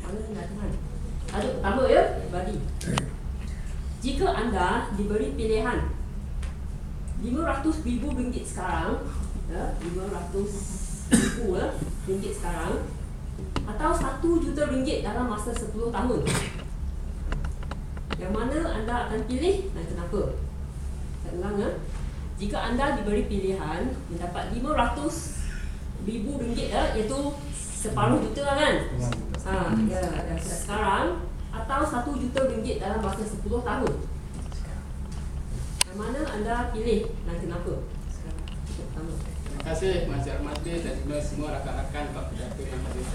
Mana nak tahan? Ada pertama ya, bagi. Jika anda diberi pilihan RM500,000 sekarang, ya, RM500,000 sekarang, atau RM1 juta dalam masa 10 tahun, yang mana anda akan pilih dan kenapa? Saya ulang ya. Jika anda diberi pilihan mendapat RM500,000 ya, iaitu separuh juta kan? Sekarang, atau RM1 juta dalam masa 10 tahun, yang mana anda pilih dan kenapa? Terima kasih Mas Armadi dan juga semua rakan-rakan Pak Pidato yang hadir.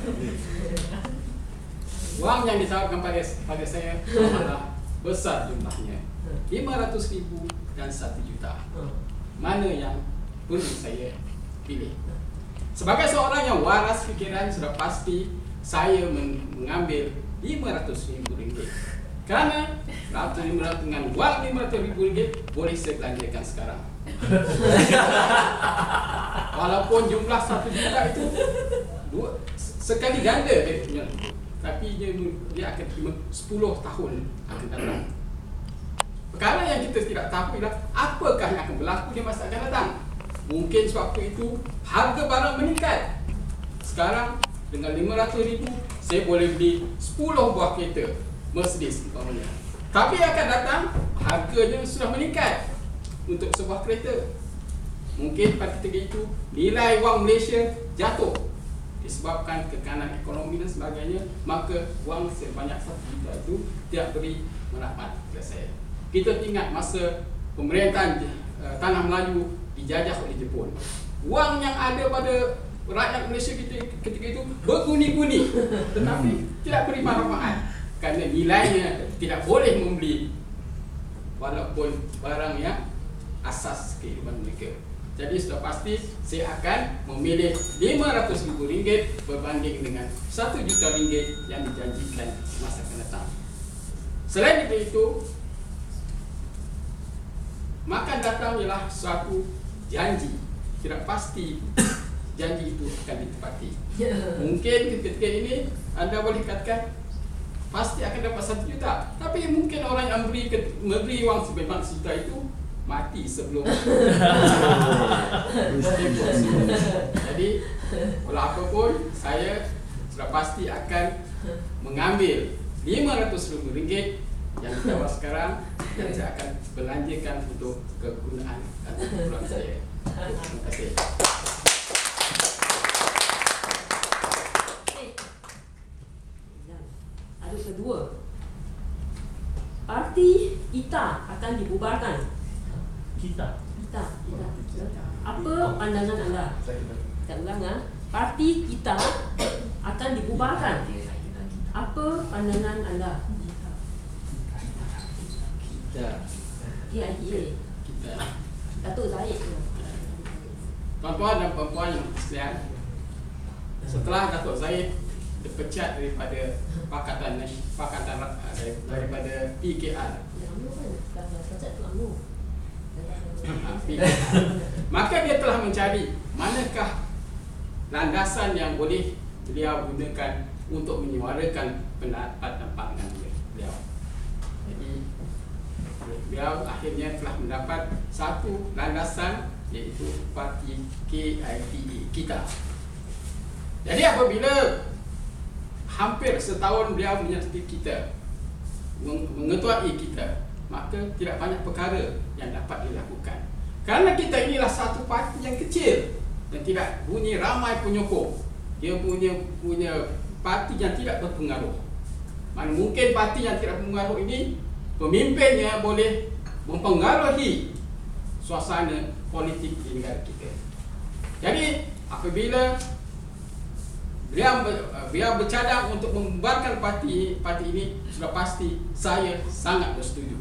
Wang yang ditawarkan pada saya adalah besar jumlahnya, RM500,000 dan RM1 juta. Mana yang perlu saya pilih? Sebagai seorang yang waras fikiran, sudah pasti saya mengambil RM500,000. Kerana dengan wang RM500,000 boleh saya belanjakan sekarang. Walaupun jumlah RM1 juta itu sekali ganda dia punya, tapi dia akan terima 10 tahun akan datang. Perkara yang kita tidak tahu ialah apakah yang akan berlaku di masa akan datang. Mungkin sebab itu harga barang meningkat. Sekarang dengan RM500,000 saya boleh beli 10 buah kereta Mercedes umpamanya. Tapi akan datang harganya sudah meningkat untuk sebuah kereta. Mungkin pada ketika itu nilai wang Malaysia jatuh disebabkan tekanan ekonomi dan sebagainya, maka wang sebanyak RM1 juta itu tidak beri manfaat kepada saya. Kita ingat masa pemerintahan Tanah Melayu dijajah oleh Jepun, wang yang ada pada rakyat Malaysia ketika itu berguni-guni, tetapi tidak beri manfaat kerana nilainya tidak boleh membeli walaupun barang yang asas kehidupan mereka. Jadi sudah pasti saya akan memilih RM500,000 berbanding dengan RM1 juta yang dijanjikan masa akan datang. Selain itu, maka datang ialah suatu janji. Tidak pasti janji itu akan ditepati. Mungkin ketika ini anda boleh katakan pasti akan dapat RM1 juta, tapi mungkin orang yang memberi wang sebanyak RM1 juta itu mati sebelum. Jadi walau apapun, saya sudah pasti akan mengambil RM500,000 yang ditawar sekarang, dan saya akan belanjakan untuk kegunaan dan keperluan saya. Terima kasih. Ada kedua, parti kita akan dibubarkan. Kita. Apa pandangan anda? Saya ulang ya. Parti kita akan dibubarkan. Apa pandangan anda? KITA. Kita. Datuk Zahid. Tuan-tuan dan puan-puan yang sekalian, setelah Datuk Zahid dipecat daripada daripada PKR, maka dia telah mencari manakah landasan yang boleh beliau gunakan untuk menyuarakan pendapat dan pandangan beliau. Jadi beliau akhirnya telah mendapat satu landasan, iaitu parti KITA, kita. Jadi apabila hampir setahun beliau menyertai kita, mengetuai kita, maka tidak banyak perkara yang dapat dilakukan. Kerana kita inilah satu parti yang kecil dan tidak punya ramai penyokong. Dia punya parti yang tidak berpengaruh. Mana mungkin parti yang tidak berpengaruh ini, pemimpinnya boleh mempengaruhi suasana politik di negara kita. Jadi apabila beliau bercadang untuk membubarkan parti ini, sudah pasti saya sangat bersetuju.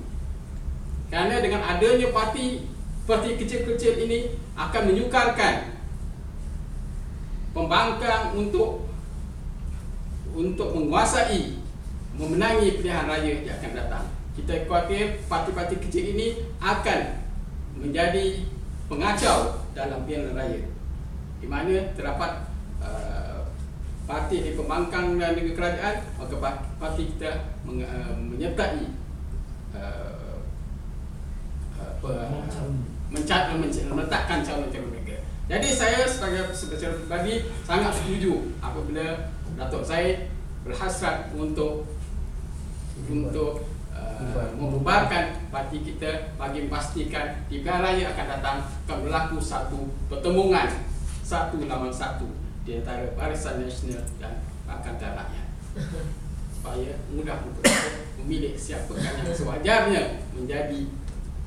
Kerana dengan adanya parti kecil-kecil ini akan menyukarkan pembangkang untuk menguasai, memenangi pilihan raya yang akan datang. Kita khawatir parti-parti kecil ini akan menjadi pengacau dalam pilihan raya, di mana terdapat parti di pembangkang dan negara kerajaan, maka parti kita menyertai meletakkan calon-calon mereka. Jadi saya sebagai secara pribadi sangat setuju apabila Datuk Zaid berhasrat untuk membubarkan parti kita bagi memastikan di pilihan raya akan datang akan berlaku satu pertemuan satu lawan satu di antara Barisan Nasional dan Pakatan Rakyat supaya mudah untuk memilih siapa yang sewajarnya menjadi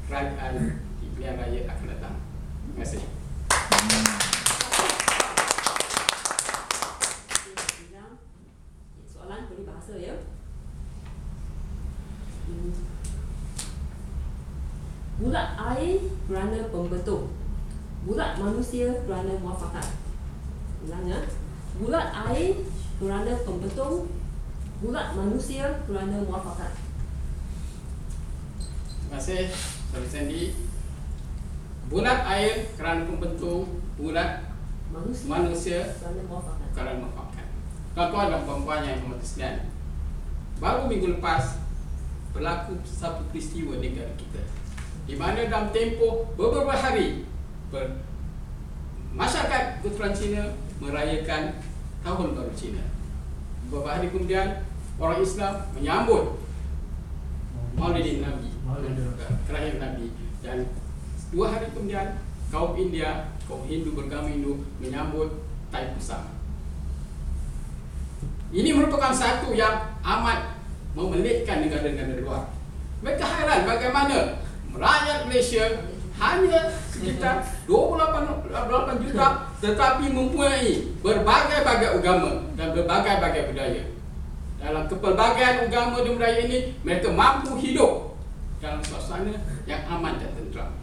kerajaan di pilihan raya akan datang. Terima kasih. Soalan boleh bahasa ya. Bulat air kerana pembetul, bulat manusia kerana muafakat. Ulang ya. Bulat air kerana pembetul, bulat manusia kerana muafakat. Terima kasih, Saudara Sandy. Bulat air kerana pembetul, bulat manusia kerana muafakat. Kerana muafakat. Tuan-tuan dan puan-puan yang hormat sekalian, baru minggu lepas berlaku satu peristiwa di negara kita, di mana dalam tempoh beberapa hari masyarakat keturunan Cina merayakan Tahun Baru Cina. Beberapa hari kemudian orang Islam menyambut Maulidin Nabi, kelahiran Nabi, dan 2 hari kemudian kaum India, kaum Hindu beragama Hindu menyambut Taipusam. Ini merupakan satu yang amat memelitkan negara-negara luar. Mereka heran bagaimana rakyat Malaysia hanya sekitar 28 juta tetapi mempunyai berbagai-bagai agama dan berbagai-bagai budaya. Dalam kepelbagaian agama dan budaya ini, mereka mampu hidup dalam suasana yang aman dan tenteram.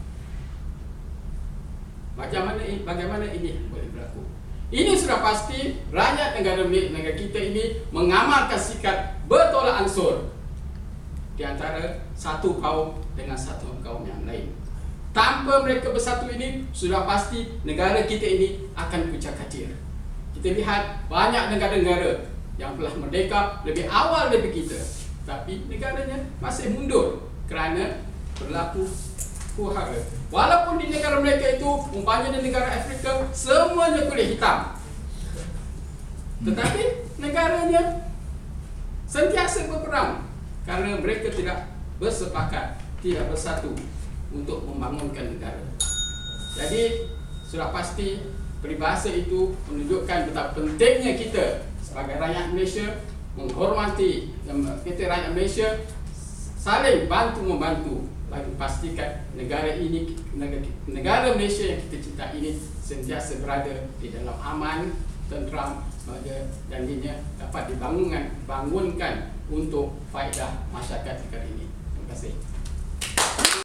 Bagaimana ini boleh berlaku? Ini sudah pasti rakyat negara kita ini mengamalkan sikap bertolak ansur di antara satu kaum dengan satu kaum yang lain. Tanpa mereka bersatu ini, sudah pasti negara kita ini akan kucak-kacir. Kita lihat banyak negara-negara yang telah merdeka lebih awal dari kita, tapi negaranya masih mundur kerana berlaku huru-hara. Walaupun di negara mereka itu, umpamanya di negara Afrika, semuanya kulit hitam, tetapi negaranya sentiasa berperang kerana mereka tidak bersepakat, tidak bersatu untuk membangunkan negara. Jadi sudah pasti peribahasa itu menunjukkan betapa pentingnya kita sebagai rakyat Malaysia menghormati kita rakyat Malaysia saling bantu-membantu bagi pastikan negara ini, negara Malaysia yang kita cinta ini sentiasa berada di dalam aman, tenteram dan ianya dapat dibangunkan untuk faedah masyarakat negara ini. Terima kasih.